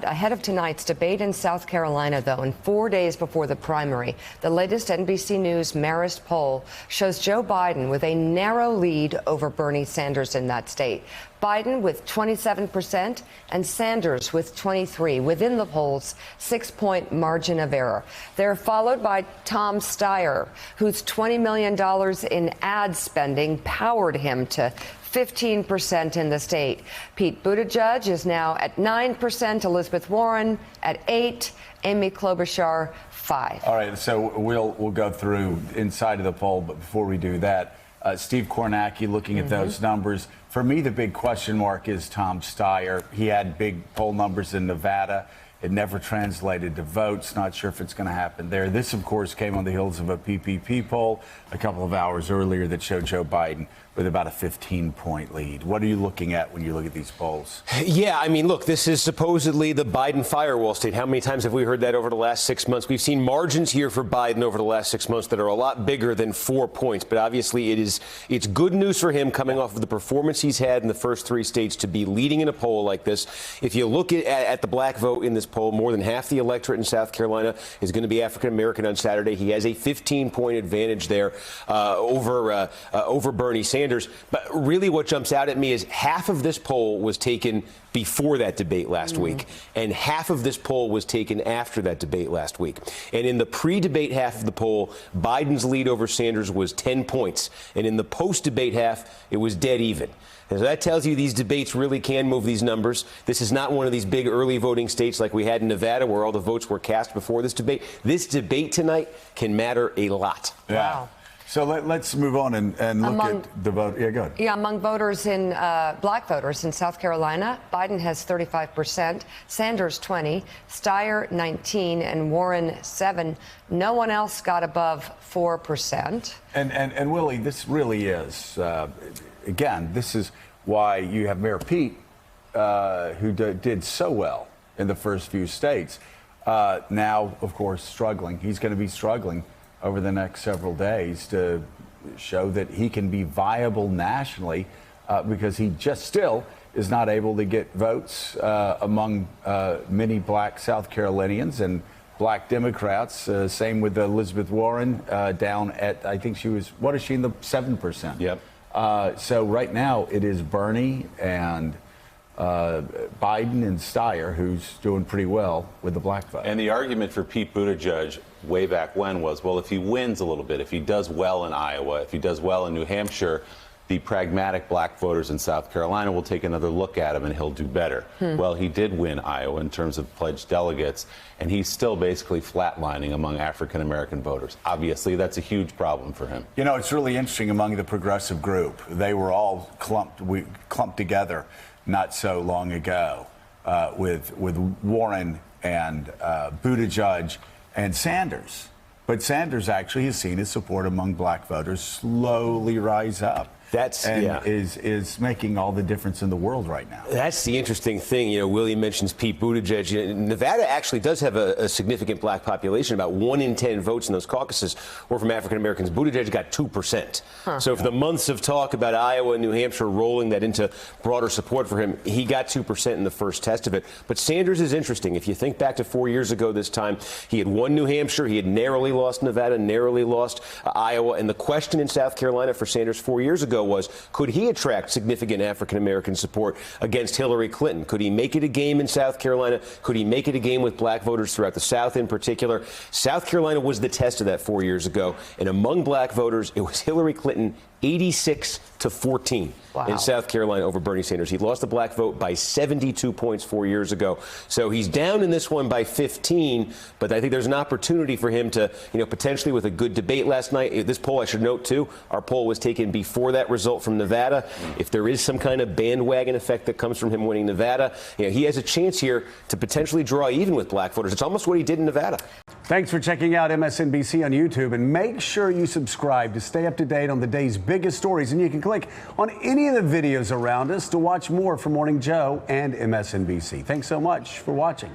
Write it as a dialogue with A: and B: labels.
A: ahead of tonight's debate in South Carolina, though, and 4 days before the primary, the latest NBC News Marist poll shows Joe Biden with a narrow lead over Bernie Sanders in that state. Biden with 27% and Sanders with 23%, within the poll's 6-point margin of error. They're followed by Tom Steyer, whose $20 million in ad spending powered him to 15% in the state. Pete Buttigieg is now at 9%, Elizabeth Warren at 8%, Amy Klobuchar 5%.
B: All right, so we'll go through inside of the poll, but before we do that, Steve Kornacki looking at those numbers. For me, the big question mark is Tom Steyer. He had big poll numbers in Nevada. It never translated to votes. Not sure if it's going to happen there. This, of course, came on the heels of a PPP poll a couple of hours earlier that showed Joe Biden with about a 15-point lead. What are you looking at when you look at these polls?
C: Yeah, I mean, look, this is supposedly the Biden firewall state. How many times have we heard that over the last 6 months? We've seen margins here for Biden over the last 6 months that are a lot bigger than 4 points. But obviously, it's good news for him coming off of the performance he's had in the first 3 states to be leading in a poll like this. If you look at the black vote in this poll, more than half the electorate in South Carolina is going to be African American on Saturday. He has a 15-point advantage there over Bernie Sanders. But really what jumps out at me is half of this poll was taken before that debate last week, and half of this poll was taken after that debate last week. And in the pre-debate half of the poll, Biden's lead over Sanders was 10 points. And in the post-debate half, it was dead even. And so that tells you these debates really can move these numbers. This is not one of these big early voting states like we had in Nevada where all the votes were cast before this debate. This debate tonight can matter a lot.
B: Yeah. Wow. So let's move on and look at the vote. Yeah, go ahead.
A: Yeah, among voters in black voters in South Carolina, Biden has 35%, Sanders 20%, Steyer 19%, and Warren 7%. No one else got above 4%.
B: And Willie, this really is, again, this is why you have Mayor Pete, who did so well in the first few states, now, of course, struggling. He's going to be struggling over the next several days to show that he can be viable nationally because he just still is not able to get votes among many black South Carolinians and black Democrats. Same with Elizabeth Warren down at, I think she was, what is she in the 7%?
C: Yep.
B: So right now it is Bernie and Biden and Steyer, who's doing pretty well with the black vote.
D: And the argument for Pete Buttigieg way back when was, well, if he wins a little bit, if he does well in Iowa, if he does well in New Hampshire, the pragmatic black voters in South Carolina will take another look at him and he'll do better. Well, he did win Iowa in terms of pledged delegates, and he's still basically flatlining among African American voters. Obviously, that's a huge problem for him.
B: You know, it's really interesting among the progressive group. They were all clumped together not so long ago with Warren and Buttigieg and Sanders. But Sanders actually has seen his support among black voters slowly rise up. Is making all the difference in the world right now.
C: That's the interesting thing. You know, Willie mentions Pete Buttigieg. You know, Nevada actually does have a significant black population. About 1 in 10 votes in those caucuses were from African Americans. Buttigieg got 2%. So for the months of talk about Iowa and New Hampshire rolling that into broader support for him, he got 2% in the first test of it. But Sanders is interesting. If you think back to 4 years ago this time, he had won New Hampshire. He had narrowly lost Nevada, narrowly lost Iowa. And the question in South Carolina for Sanders 4 years ago was, could he attract significant African-American support against Hillary Clinton? Could he make it a game in South Carolina? Could he make it a game with black voters throughout the South in particular? South Carolina was the test of that 4 years ago. And among black voters, it was Hillary Clinton 86-14 in South Carolina over Bernie Sanders. He lost the black vote by 72 points 4 years ago. So he's down in this one by 15, but I think there's an opportunity for him to, you know, potentially with a good debate last night. This poll, I should note, too, our poll was taken before that result from Nevada. If there is some kind of bandwagon effect that comes from him winning Nevada, you know, he has a chance here to potentially draw even with black voters. It's almost what he did in Nevada.
B: Thanks for checking out MSNBC on YouTube, and make sure you subscribe to stay up to date on the day's biggest stories. And you can click on any of the videos around us to watch more from Morning Joe and MSNBC. Thanks so much for watching.